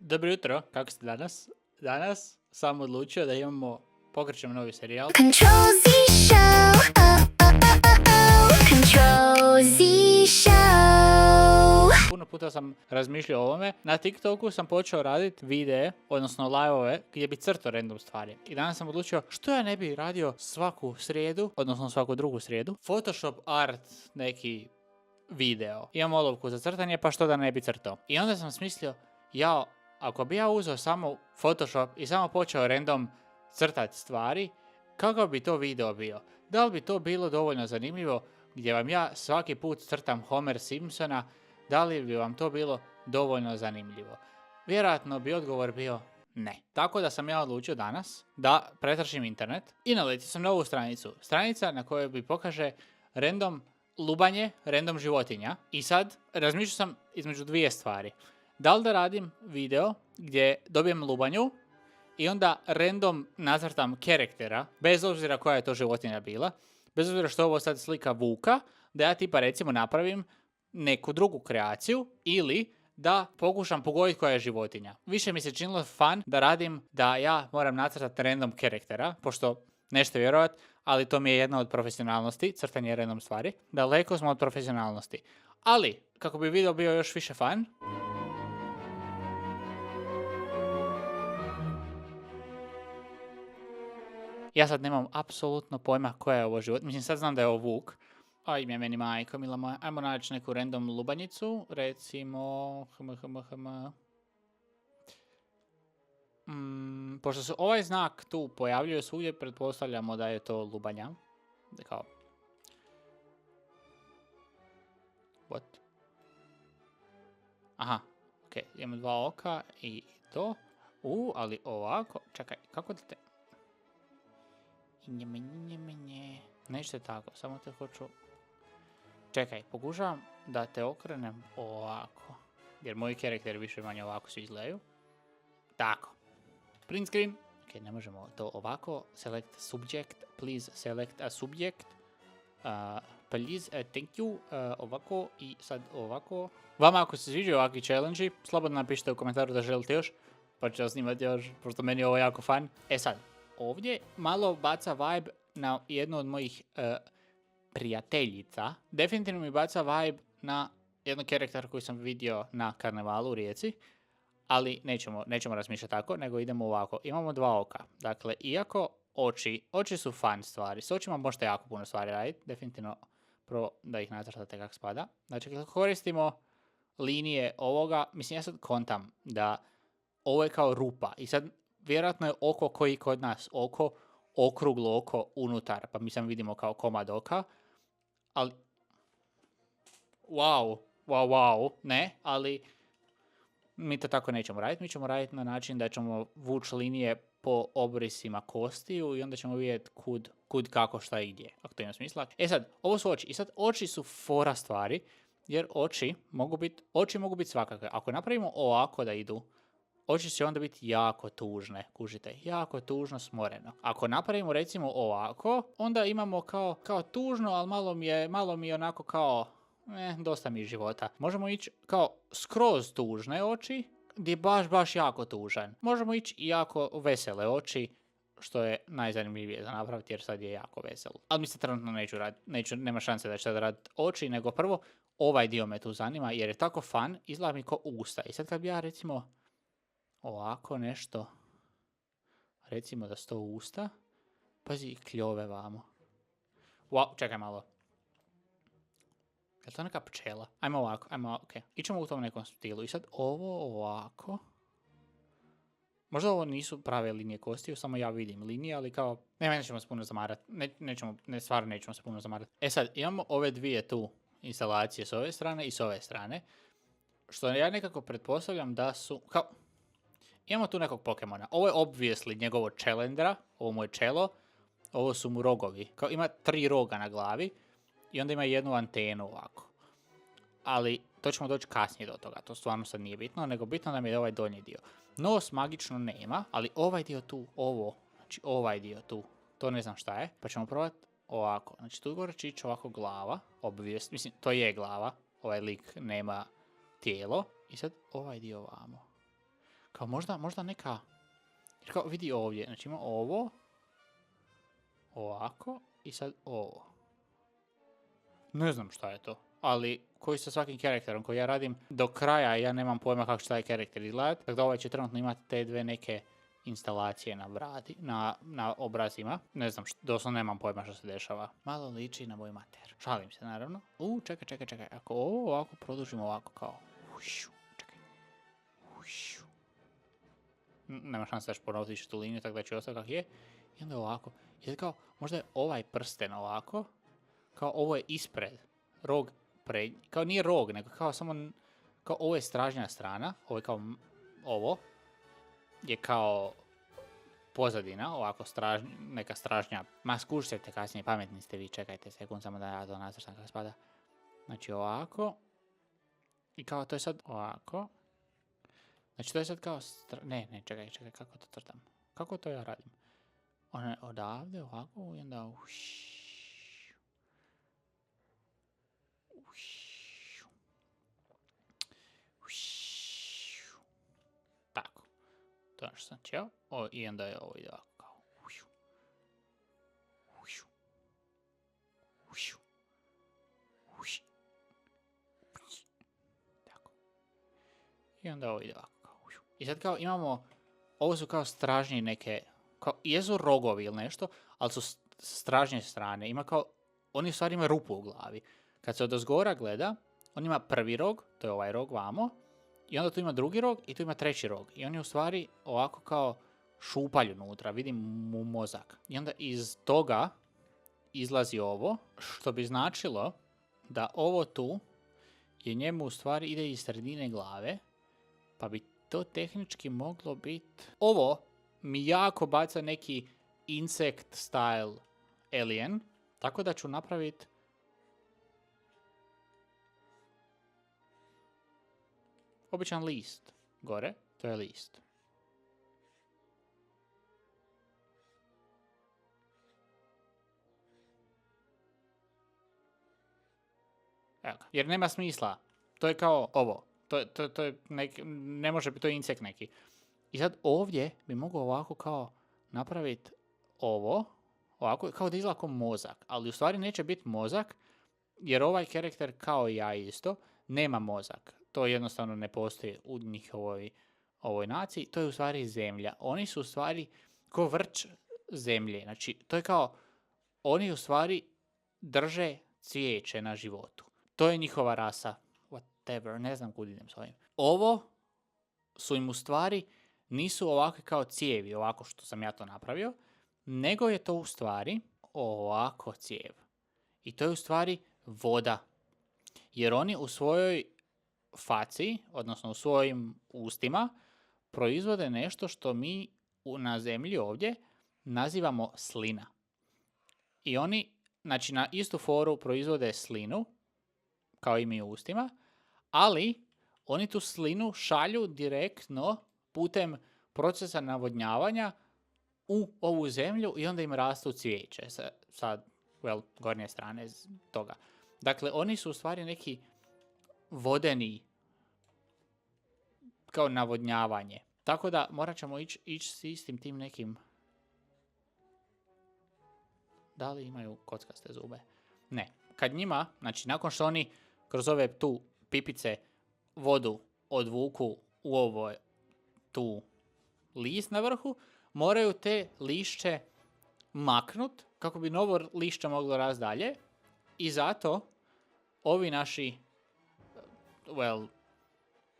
Dobro jutro, kako ste danas? Danas sam odlučio da pokrećemo novi serijal. Control Z Show. Oh, oh, oh, oh, oh. Control Z Show. Puno puta sam razmišljao o ovome. Na TikToku sam počeo raditi videe, odnosno live-ove, gdje bi crtao random stvari. I danas sam odlučio što ja ne bi radio svaku srijedu, odnosno svaku drugu srijedu, Photoshop art neki video. Imam olovku za crtanje, pa što da ne bi crtao. I onda sam smislio, ako bi ja uzeo samo Photoshop i samo počeo random crtati stvari, kakav bi to video bio? Da li bi to bilo dovoljno zanimljivo gdje vam ja svaki put crtam Homer Simpsona? Da li bi vam to bilo dovoljno zanimljivo? Vjerojatno bi odgovor bio ne. Tako da sam ja odlučio danas da pretražim internet i naletio sam na ovu stranicu. Stranica na kojoj mi pokaže random lubanje, random životinja. I sad razmišljao sam između dvije stvari. Da li da radim video gdje dobijem lubanju i onda random nacrtam karaktera, bez obzira koja je to životinja bila, bez obzira što ovo sad slika vuka, da ja tipa recimo napravim neku drugu kreaciju ili da pokušam pogoditi koja je životinja. Više mi se činilo fun da radim da ja moram nacrtati random karaktera, pošto nećete vjerovat, ali to mi je jedna od profesionalnosti, crtanje random stvari. Daleko smo od profesionalnosti. Ali, kako bi video bio još više fun, ja sad nemam apsolutno pojma koja je ovo život. Mislim, sad znam da je ovo vuk. A ime meni majko, mila moja. Ajmo naći neku random lubanjicu. Recimo... pošto se ovaj znak tu pojavljuje svugdje, pretpostavljamo da je to lubanja. Kao... What? Aha, ok. Imamo dva oka i to. Ali ovako... Čekaj, kako da te... Nećete tako, samo te hoću... Čekaj, pokušavam da te okrenem ovako. Jer moji karakteri više manje ovako svi izgledaju. Tako. Print screen. Ok, ne možemo to ovako. Select subject. Please select a subject. Please, thank you. Ovako i sad ovako. Vama ako se sviđaju ovakvi challenge-i, slobodno napišite u komentaru da želite još. Pa ću ja snimati još, pošto meni je ovo jako fun. E sad, ovdje malo baca vibe na jednu od mojih prijateljica. Definitivno mi baca vibe na jednu karakter koju sam vidio na karnevalu u Rijeci. Ali nećemo razmišljati tako, nego idemo ovako. Imamo dva oka. Dakle, iako oči su fun stvari. S očima možete jako puno stvari raditi. Definitivno prvo da ih nacrtate kako spada. Znači, kako koristimo linije ovoga, mislim ja sad kontam da ovo je kao rupa. I sad vjerojatno je oko koji kod nas oko, okruglo oko unutar. Pa mi sam vidimo kao komad oka. Ali, wow, ne, ali mi to tako nećemo raditi. Mi ćemo raditi na način da ćemo vući linije po obrisima kostiju i onda ćemo vidjeti kud kako šta i gdje. Ako to ima smisla. E sad, ovo su oči. I sad oči su fora stvari, jer oči mogu biti svakakve. Ako napravimo ovako da idu, oči će onda biti jako tužne, kužite, jako tužno smoreno. Ako napravimo recimo ovako, onda imamo kao tužno, ali malo mi je onako kao, dosta mi je života. Možemo ići kao skroz tužne oči, gdje je baš jako tužan. Možemo ići i jako vesele oči, što je najzanimljivije za napraviti jer sad je jako veselo. Ali mi se trenutno nema šanse da ću sad raditi oči, nego prvo ovaj dio me tu zanima jer je tako fun, izgleda mi ko usta. I sad kad bi ja recimo ovako nešto, recimo da su to usta, pazi kljove vamo. Wow, čekaj malo. Je li to neka pčela? Ajmo ovako, ok. Ićemo u tom nekom stilu. I sad ovo ovako. Možda ovo nisu prave linije kostiju, samo ja vidim linije, ali kao... nećemo se puno zamarati. Stvarno nećemo se puno zamarati. E sad, imamo ove dvije tu instalacije s ove strane i s ove strane. Što ja nekako pretpostavljam da su... kao... imamo tu nekog Pokemona. Ovo je obviously njegovo Challenger'a, ovo mu je čelo, ovo su mu rogovi. Kao ima 3 roga na glavi i onda ima jednu antenu ovako. Ali to ćemo doći kasnije do toga, to stvarno sad nije bitno, nego bitno nam je ovaj donji dio. Nos magično nema, ali ovaj dio tu, znači ovaj dio tu, to ne znam šta je, pa ćemo probati ovako. Znači tu gore će ići ovako glava, obviously, mislim to je glava, ovaj lik nema tijelo i sad ovaj dio ovamo. Kao možda neka... Jer kao vidi ovdje, znači ima ovo, ovako i sad ovo. Ne znam šta je to, ali koji sa svakim karakterom koji ja radim do kraja ja nemam pojma kako će taj karakter izgledati. Tako da ovaj će trenutno imati te dve neke instalacije na obrazima. Ne znam, doslovno nemam pojma što se dešava. Malo liči na moj mater. Šalim se naravno. Čekaj. Ako ovo ovako produžimo ovako kao... Čekaj. Nema šanse da ću ponoviti više tu liniju, tako da ću ostati kak je. I onda ovako. I sad kao, možda je ovaj prsten ovako. Kao ovo je ispred. Rog pred... Kao nije rog, nego kao samo... Kao ovo je stražnja strana. Ovo je kao... Ovo je kao pozadina, ovako neka stražnja. Ma skušajte kasnije, pametni ste vi, čekajte sekund, samo da ja to nacrtam kako spada. Znači ovako. I kao to je sad ovako. Znači to je sad kao... Ne, čekaj, kako to crtam? Kako to ja radim? Odavde ovako i onda... Tako. To je što sam htio. I onda je ovo ide ovako kao... Tako. I onda ovo ide ovako kao... I sad kao imamo... Ovo su kao stražnje neke... Kao, jesu rogovi ili nešto, ali su stražnje strane. Ima kao... Oni u stvari imaju rupu u glavi. Kad se odozgora gleda, on ima prvi rog, to je ovaj rog vamo, i onda tu ima drugi rog i tu ima treći rog. I oni u stvari ovako kao šupalj unutra, vidim mu mozak. I onda iz toga izlazi ovo, što bi značilo da ovo tu je njemu u stvari ide iz sredine glave, pa bi to tehnički moglo biti... Ovo mi jako baca neki insect style alien, tako da ću napraviti običan list gore, to je list. Evo ga. Jer nema smisla. To je kao ovo. To je ne može biti, to je insekt neki. I sad ovdje bi mogao ovako kao napraviti ovo, ovako, kao da izgleda kao mozak. Ali u stvari neće biti mozak, jer ovaj karakter kao i ja isto, nema mozak. To jednostavno ne postoji u njihovoj ovoj naciji. To je u stvari zemlja. Oni su u stvari ko vrč zemlje. Znači, to je kao, oni u stvari drže cvijeće na životu. To je njihova rasa. Whatever, ne znam kud idem s ovim. Ovo su im u stvari, nisu ovakve kao cijevi, ovako što sam ja to napravio, nego je to u stvari ovako cijev. I to je u stvari voda. Jer oni u svojoj faci, odnosno u svojim ustima, proizvode nešto što mi na zemlji ovdje nazivamo slina. I oni, znači na istu foru proizvode slinu, kao i mi u ustima, ali oni tu slinu šalju direktno putem procesa navodnjavanja u ovu zemlju i onda im rastu cvijeće sa gornje strane toga. Dakle, oni su u stvari neki vodeni kao navodnjavanje. Tako da morat ćemo ići s istim tim nekim... Da li imaju kockaste zube? Ne. Kad njima, znači nakon što oni kroz ove tu pipice vodu odvuku u ovo tu list na vrhu, moraju te lišće maknut kako bi novo lišće moglo rast dalje. I zato ovi naši,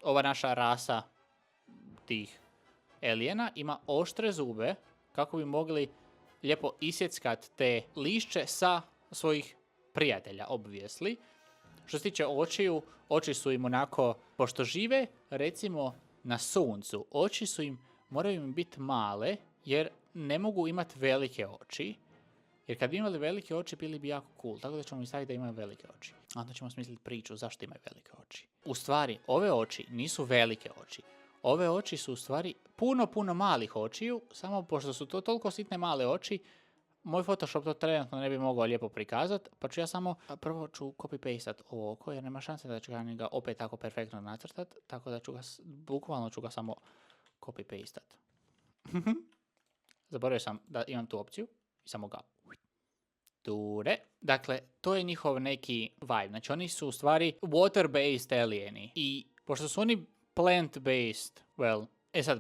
ova naša rasa tih alijena ima oštre zube kako bi mogli lijepo isjeckat te lišće sa svojih prijatelja, obvijesli. Što se tiče očiju, oči su im onako, pošto žive recimo na suncu, oči su im, moraju im biti male jer ne mogu imati velike oči. Jer kad bi imali velike oči, bili bi jako cool. Tako da ćemo mi staviti da imaju velike oči. A onda ćemo smisliti priču zašto imaju velike oči. U stvari, ove oči nisu velike oči. Ove oči su u stvari puno malih očiju, samo pošto su to toliko sitne male oči, moj Photoshop to trenutno ne bi mogao lijepo prikazati, pa ću ja samo, prvo ću copy-pastat ovo oko, jer nema šanse da ću ga opet tako perfektno nacrtat, tako da ću ga, bukvalno ću ga samo copy-pastat. Zaboravio sam da imam tu opciju i samo ga ture. Dakle, to je njihov neki vibe. Znači, oni su u stvari water-based alijeni. I pošto su oni plant-based,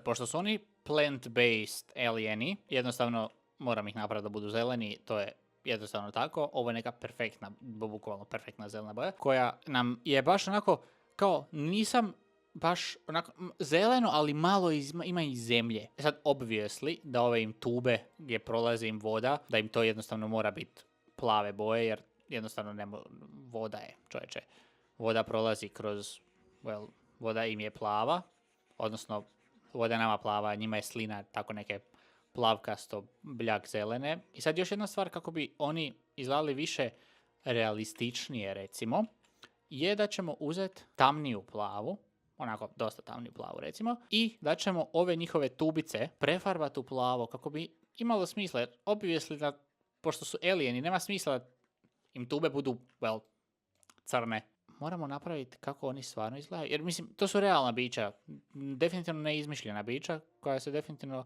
pošto su oni plant-based alijeni, jednostavno moram ih napraviti da budu zeleni, to je jednostavno tako. Ovo je neka perfektna, bukvalno perfektna zelena boja, koja nam je baš onako, kao, nisam baš onako zeleno, ali malo ima i zemlje. Sad, obviously, da ove im tube gdje prolazi im voda, da im to jednostavno mora biti plave boje, jer jednostavno voda je, čovječe. Voda prolazi kroz, voda im je plava, odnosno voda je nama plava, njima je slina tako neke plavkasto bljak zelene. I sad još jedna stvar kako bi oni izgledali više realističnije, recimo, je da ćemo uzeti tamniju plavu, onako dosta tamniju plavu recimo, i da ćemo ove njihove tubice prefarbati u plavo kako bi imalo smisla, jer obviously da, pošto su alijeni, nema smisla da im tube budu, crne. Moramo napraviti kako oni stvarno izgledaju, jer mislim, to su realna bića, definitivno neizmišljena bića, koja se definitivno,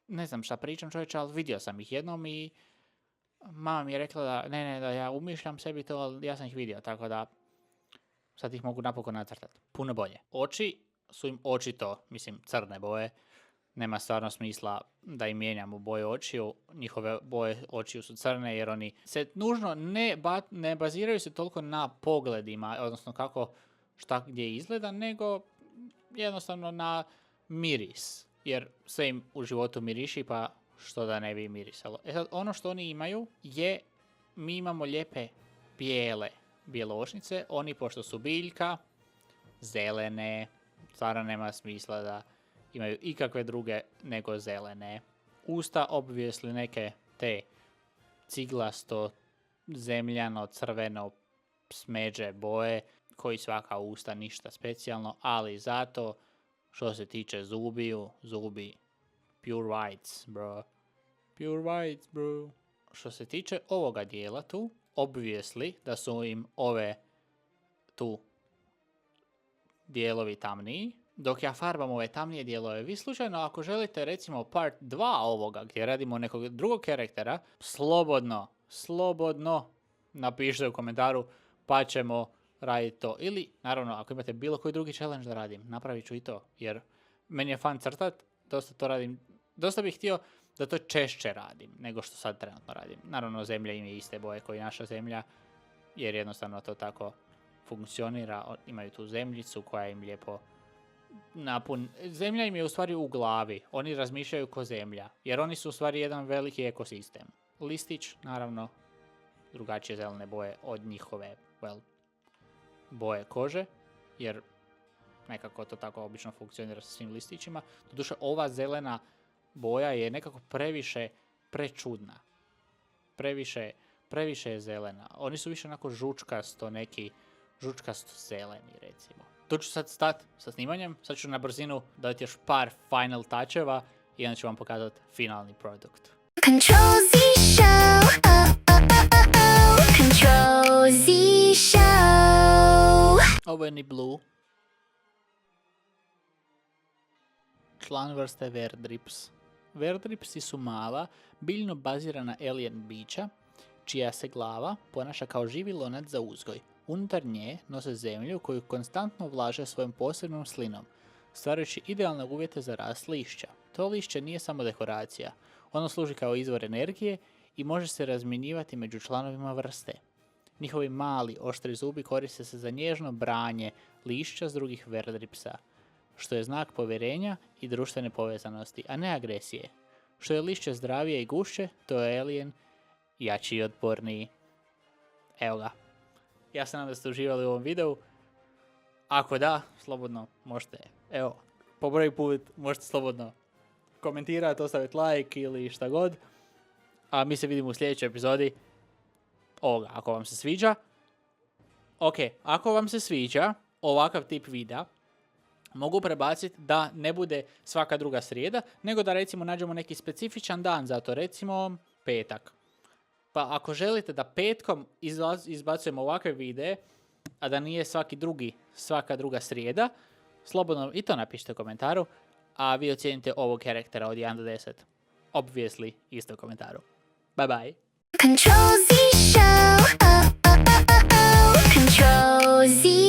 ne znam šta pričam čovječe, ali vidio sam ih jednom i mama mi je rekla da da ja umišljam sebi to, ali ja sam ih vidio, tako da sad ih mogu napokon nacrtati. Puno bolje. Oči su im očito, mislim, crne boje. Nema stvarno smisla da im mijenjamo boje očiju. Njihove boje očiju su crne jer oni se nužno ne baziraju se toliko na pogledima, odnosno kako šta gdje izgleda, nego jednostavno na miris. Jer sve im u životu miriši, pa što da ne bi mirisalo. Sad, ono što oni imaju je, mi imamo lijepe bijelošnice, oni pošto su biljka, zelene, stvarno nema smisla da imaju ikakve druge nego zelene. Usta obviously neke te ciglasto, zemljano, crveno, smeđe boje, koji svaka usta ništa specijalno, ali zato što se tiče zubi pure whites, bro. Pure whites, bro. Što se tiče ovoga dijela tu, obviously da su im ove tu dijelovi tamniji, dok ja farbam ove tamnije dijelove. Vi slučajno ako želite recimo part 2 ovoga gdje radimo nekog drugog karaktera, slobodno napišite u komentaru pa ćemo raditi to. Ili naravno ako imate bilo koji drugi challenge da radim, napravit ću i to. Jer meni je fun crtat, dosta to radim, dosta bih htio da to češće radim nego što sad trenutno radim. Naravno zemlja im je iste boje koji naša zemlja, jer jednostavno to tako funkcionira. Imaju tu zemljicu koja im lijepo zemlja im je u stvari u glavi. Oni razmišljaju ko zemlja, jer oni su u stvari jedan veliki ekosistem. Listić, naravno, drugačije zelene boje od njihove, boje kože, jer nekako to tako obično funkcionira sa svim listićima. Doduše, ova zelena boja je nekako prečudna. Previše je zelena. Oni su više onako žučkasto zeleni, recimo. Tu ću sad stati sa snimanjem, sad ću na brzinu dati još par final toucheva i onda ću vam pokazati finalni produkt. Control Z Show. Oh, oh, oh, oh, oh. Control Z Show. Ovo je ni Blue. Član vrste Verdrips. Verdripsi su mala, biljno bazirana alien bića, čija se glava ponaša kao živi lonac za uzgoj. Unutar nje nose zemlju koju konstantno vlaže svojom posebnom slinom, stvarajući idealne uvjete za rast lišća. To lišće nije samo dekoracija, ono služi kao izvor energije i može se razmjenjivati među članovima vrste. Njihovi mali, oštri zubi koriste se za nježno branje lišća s drugih verdripsa, što je znak povjerenja i društvene povezanosti, a ne agresije. Što je lišće zdravije i gušće, to je alien jači i otporniji. Evo ga. Ja se nadam da ste uživali u ovom videu. Ako da, slobodno možete, evo, po prvi put možete slobodno komentirati, ostaviti like ili šta god. A mi se vidimo u sljedećoj epizodi ovoga, ako vam se sviđa. Ok, ako vam se sviđa ovakav tip videa, mogu prebaciti da ne bude svaka druga srijeda, nego da recimo nađemo neki specifičan dan za to, recimo petak. Pa ako želite da petkom izbacujemo ovakve videe, a da nije svaka druga srijeda, slobodno i to napišite u komentaru, a vi ocijenite ovog karaktera od 1 do 10. Obviously, isto u komentaru. Bye bye. Control Z Show. Control Z.